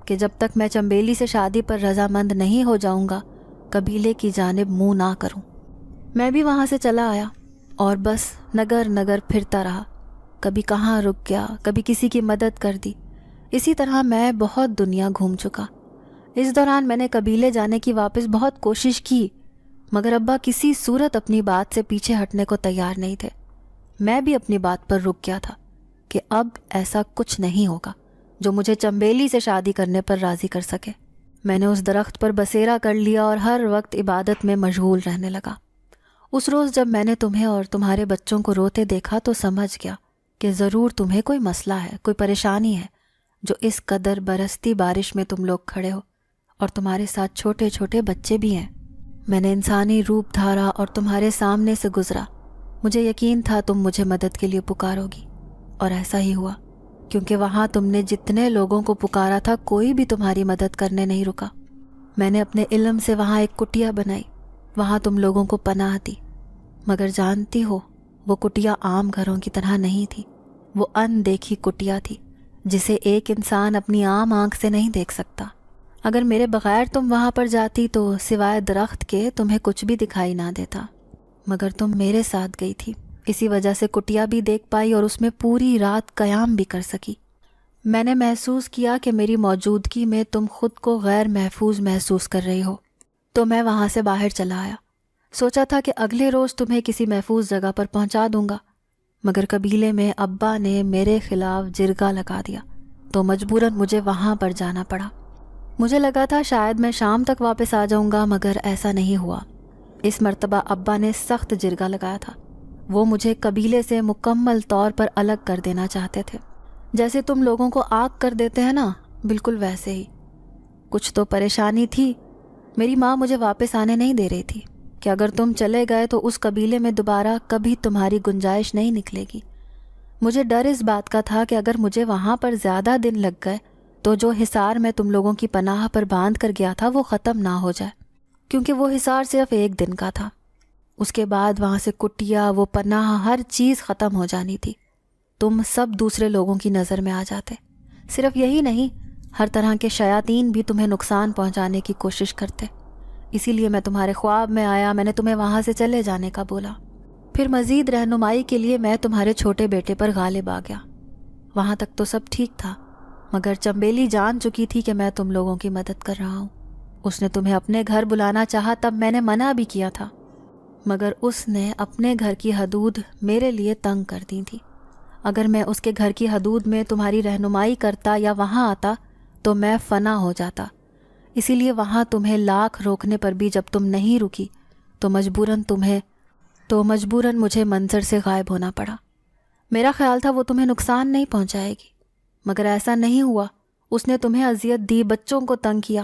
کہ جب تک میں چمبیلی سے شادی پر رضامند نہیں ہو جاؤں گا، قبیلے کی جانب منہ نہ کروں۔ میں بھی وہاں سے چلا آیا اور بس نگر نگر پھرتا رہا، کبھی کہاں رک گیا، کبھی کسی کی مدد کر دی۔ اسی طرح میں بہت دنیا گھوم چکا۔ اس دوران میں نے قبیلے جانے کی واپس بہت کوشش کی، مگر ابا کسی صورت اپنی بات سے پیچھے ہٹنے کو تیار نہیں تھے۔ میں بھی اپنی بات پر رک گیا تھا کہ اب ایسا کچھ نہیں ہوگا جو مجھے چمبیلی سے شادی کرنے پر راضی کر سکے۔ میں نے اس درخت پر بسیرا کر لیا اور ہر وقت عبادت میں مشغول رہنے لگا۔ اس روز جب میں نے تمہیں اور تمہارے بچوں کو روتے دیکھا تو سمجھ گیا کہ ضرور تمہیں کوئی مسئلہ ہے، کوئی پریشانی ہے، جو اس قدر برستی بارش میں تم لوگ کھڑے ہو، اور تمہارے ساتھ چھوٹے چھوٹے بچے بھی ہیں۔ میں نے انسانی روپ دھارا اور تمہارے سامنے سے گزرا۔ مجھے یقین تھا تم مجھے مدد کے لیے پکارو گی، اور ایسا ہی ہوا، کیونکہ وہاں تم نے جتنے لوگوں کو پکارا تھا کوئی بھی تمہاری مدد کرنے نہیں رکا۔ میں نے اپنے علم سے وہاں ایک کٹیا بنائی، وہاں تم لوگوں کو پناہ دی، مگر جانتی ہو وہ کٹیا عام گھروں کی طرح نہیں تھی۔ وہ ان دیکھی کٹیا تھی جسے ایک انسان اپنی عام آنکھ سے نہیں دیکھ سکتا۔ اگر میرے بغیر تم وہاں پر جاتی تو سوائے درخت کے تمہیں کچھ بھی دکھائی نہ دیتا، مگر تم میرے ساتھ گئی تھی، اسی وجہ سے کٹیا بھی دیکھ پائی اور اس میں پوری رات قیام بھی کر سکی۔ میں نے محسوس کیا کہ میری موجودگی میں تم خود کو غیر محفوظ محسوس کر رہی ہو، تو میں وہاں سے باہر چلا آیا۔ سوچا تھا کہ اگلے روز تمہیں کسی محفوظ جگہ پر پہنچا دوں گا، مگر قبیلے میں ابا نے میرے خلاف جرگہ لگا دیا، تو مجبوراً مجھے وہاں پر جانا پڑا۔ مجھے لگا تھا شاید میں شام تک واپس آ جاؤں گا، مگر ایسا نہیں ہوا۔ اس مرتبہ ابا نے سخت جرگہ لگایا تھا۔ وہ مجھے قبیلے سے مکمل طور پر الگ کر دینا چاہتے تھے، جیسے تم لوگوں کو آگ کر دیتے ہیں نا، بالکل ویسے ہی۔ کچھ تو پریشانی تھی، میری ماں مجھے واپس آنے نہیں دے رہی تھی کہ اگر تم چلے گئے تو اس قبیلے میں دوبارہ کبھی تمہاری گنجائش نہیں نکلے گی۔ مجھے ڈر اس بات کا تھا کہ اگر مجھے وہاں پر زیادہ دن لگ گئے تو جو حصار میں تم لوگوں کی پناہ پر باندھ کر گیا تھا وہ ختم نہ ہو جائے، کیونکہ وہ حصار صرف ایک دن کا تھا۔ اس کے بعد وہاں سے کٹیا، وہ پناہ، ہر چیز ختم ہو جانی تھی۔ تم سب دوسرے لوگوں کی نظر میں آ جاتے۔ صرف یہی نہیں، ہر طرح کے شیاطین بھی تمہیں نقصان پہنچانے کی کوشش کرتے۔ اسی لیے میں تمہارے خواب میں آیا، میں نے تمہیں وہاں سے چلے جانے کا بولا۔ پھر مزید رہنمائی کے لیے میں تمہارے چھوٹے بیٹے پر غالب آ گیا۔ وہاں تک تو سب ٹھیک تھا، مگر چمبیلی جان چکی تھی کہ میں تم لوگوں کی مدد کر رہا ہوں۔ اس نے تمہیں اپنے گھر بلانا چاہا، تب میں نے منع بھی کیا تھا، مگر اس نے اپنے گھر کی حدود میرے لیے تنگ کر دی تھی۔ اگر میں اس کے گھر کی حدود میں تمہاری رہنمائی کرتا یا وہاں آتا تو میں فنا ہو جاتا۔ اسی لیے وہاں تمہیں لاکھ روکنے پر بھی جب تم نہیں رکی تو مجبوراً مجھے منظر سے غائب ہونا پڑا۔ میرا خیال تھا وہ تمہیں نقصان نہیں پہنچائے گی، مگر ایسا نہیں ہوا۔ اس نے تمہیں اذیت دی، بچوں کو تنگ کیا۔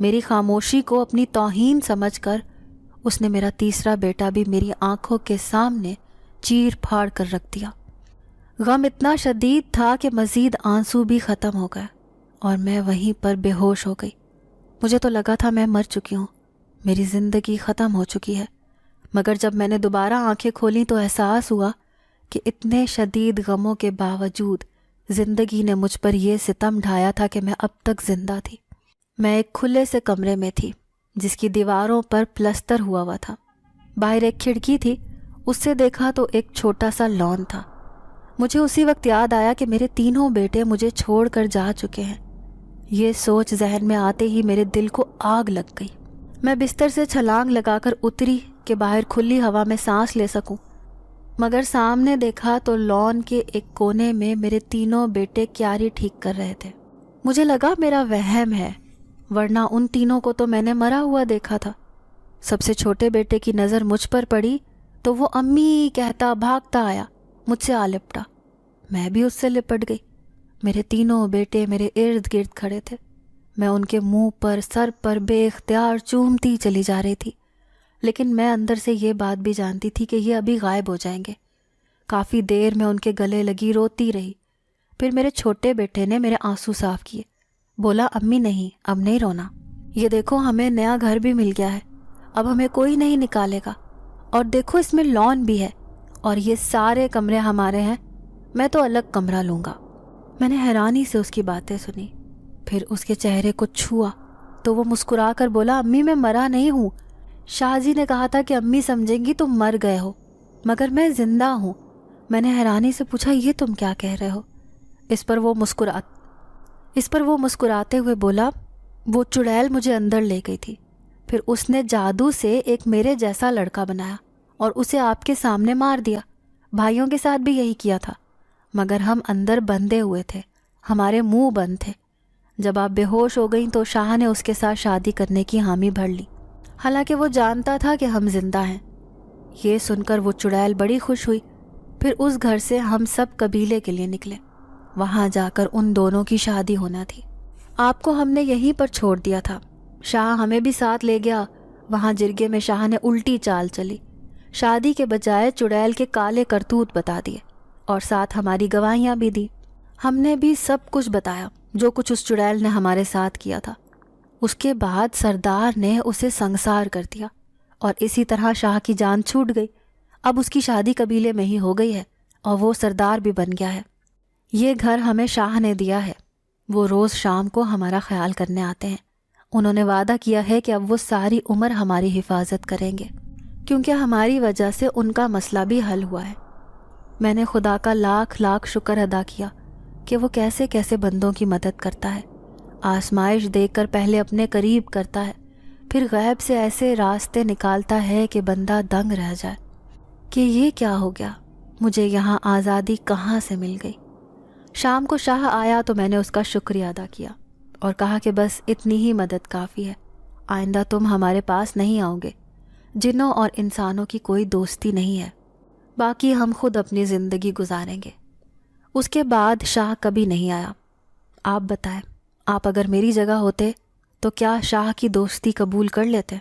میری خاموشی کو اپنی توہین سمجھ کر اس نے میرا تیسرا بیٹا بھی میری آنکھوں کے سامنے چیر پھاڑ کر رکھ دیا۔ غم اتنا شدید تھا کہ مزید آنسو بھی ختم ہو گئے اور میں وہیں پر بے ہوش ہو گئی۔ مجھے تو لگا تھا میں مر چکی ہوں، میری زندگی ختم ہو چکی ہے، مگر جب میں نے دوبارہ آنکھیں کھولیں تو احساس ہوا کہ اتنے شدید غموں کے باوجود زندگی نے مجھ پر یہ ستم ڈھایا تھا کہ میں اب تک زندہ تھی۔ میں ایک کھلے سے کمرے میں تھی جس کی دیواروں پر پلستر ہوا تھا۔ باہر ایک کھڑکی تھی، اس سے دیکھا تو ایک چھوٹا سا لان تھا۔ مجھے اسی وقت یاد آیا کہ میرے تینوں بیٹے مجھے چھوڑ کر جا چکے ہیں۔ یہ سوچ ذہن میں آتے ہی میرے دل کو آگ لگ گئی۔ میں بستر سے چھلانگ لگا کر اتری کہ باہر کھلی ہوا میں سانس لے سکوں، مگر سامنے دیکھا تو لان کے ایک کونے میں میرے تینوں بیٹے کیاری ٹھیک کر رہے تھے۔ مجھے لگا میرا وہم ہے، ورنہ ان تینوں کو تو میں نے مرا ہوا دیکھا تھا۔ سب سے چھوٹے بیٹے کی نظر مجھ پر پڑی تو وہ امی کہتا بھاگتا آیا، مجھ سے آ لپٹا۔ میں بھی اس سے لپٹ گئی۔ میرے تینوں بیٹے میرے ارد گرد کھڑے تھے۔ میں ان کے منہ پر، سر پر بے اختیار چومتی چلی جا رہی تھی، لیکن میں اندر سے یہ بات بھی جانتی تھی کہ یہ ابھی غائب ہو جائیں گے۔ کافی دیر میں ان کے گلے لگی روتی رہی۔ پھر میرے چھوٹے بیٹے نے میرے آنسو صاف کیے، بولا امی نہیں، اب نہیں رونا، یہ دیکھو ہمیں نیا گھر بھی مل گیا ہے، اب ہمیں کوئی نہیں نکالے گا، اور دیکھو اس میں لان بھی ہے، اور یہ سارے کمرے ہمارے ہیں، میں تو الگ کمرہ لوں گا۔ میں نے حیرانی سے اس کی باتیں سنی، پھر اس کے چہرے کو چھوا تو وہ مسکرا کر بولا امی میں مرا نہیں ہوں، شاہ جی نے کہا تھا کہ امی سمجھیں گی تم مر گئے ہو، مگر میں زندہ ہوں۔ میں نے حیرانی سے پوچھا یہ تم کیا کہہ رہے ہو؟ اس پر وہ مسکراتے ہوئے بولا وہ چڑیل مجھے اندر لے گئی تھی، پھر اس نے جادو سے ایک میرے جیسا لڑکا بنایا اور اسے آپ کے سامنے مار دیا۔ بھائیوں کے ساتھ بھی یہی کیا تھا، مگر ہم اندر بندھے ہوئے تھے، ہمارے منہ بند تھے۔ جب آپ بے ہوش ہو گئیں تو شاہ نے اس کے ساتھ شادی کرنے کی حامی بھر لی، حالانکہ وہ جانتا تھا کہ ہم زندہ ہیں۔ یہ سن کر وہ چڑیل بڑی خوش ہوئی۔ پھر اس گھر سے ہم سب قبیلے کے لیے نکلے، وہاں جا کر ان دونوں کی شادی ہونا تھی۔ آپ کو ہم نے یہیں پر چھوڑ دیا تھا، شاہ ہمیں بھی ساتھ لے گیا۔ وہاں جرگے میں شاہ نے الٹی چال چلی، شادی کے بجائے چڑیل کے کالے کرتوت بتا دیے اور ساتھ ہماری گواہیاں بھی دی۔ ہم نے بھی سب کچھ بتایا جو کچھ اس چڑیل نے ہمارے ساتھ کیا تھا۔ اس کے بعد سردار نے اسے سنگسار کر دیا اور اسی طرح شاہ کی جان چھوٹ گئی۔ اب اس کی شادی قبیلے میں ہی ہو گئی ہے اور وہ سردار بھی بن گیا ہے۔ یہ گھر ہمیں شاہ نے دیا ہے، وہ روز شام کو ہمارا خیال کرنے آتے ہیں۔ انہوں نے وعدہ کیا ہے کہ اب وہ ساری عمر ہماری حفاظت کریں گے، کیونکہ ہماری وجہ سے ان کا مسئلہ بھی حل ہوا ہے۔ میں نے خدا کا لاکھ لاکھ شکر ادا کیا کہ وہ کیسے کیسے بندوں کی مدد کرتا ہے، آزمائش دیکھ کر پہلے اپنے قریب کرتا ہے، پھر غیب سے ایسے راستے نکالتا ہے کہ بندہ دنگ رہ جائے کہ یہ کیا ہو گیا، مجھے یہاں آزادی کہاں سے مل گئی۔ شام کو شاہ آیا تو میں نے اس کا شکریہ ادا کیا اور کہا کہ بس اتنی ہی مدد کافی ہے، آئندہ تم ہمارے پاس نہیں آؤ گے، جنوں اور انسانوں کی کوئی دوستی نہیں ہے، باقی ہم خود اپنی زندگی گزاریں گے۔ اس کے بعد شاہ کبھی نہیں آیا۔ آپ بتائیں، آپ اگر میری جگہ ہوتے تو کیا شاہ کی دوستی قبول کر لیتے؟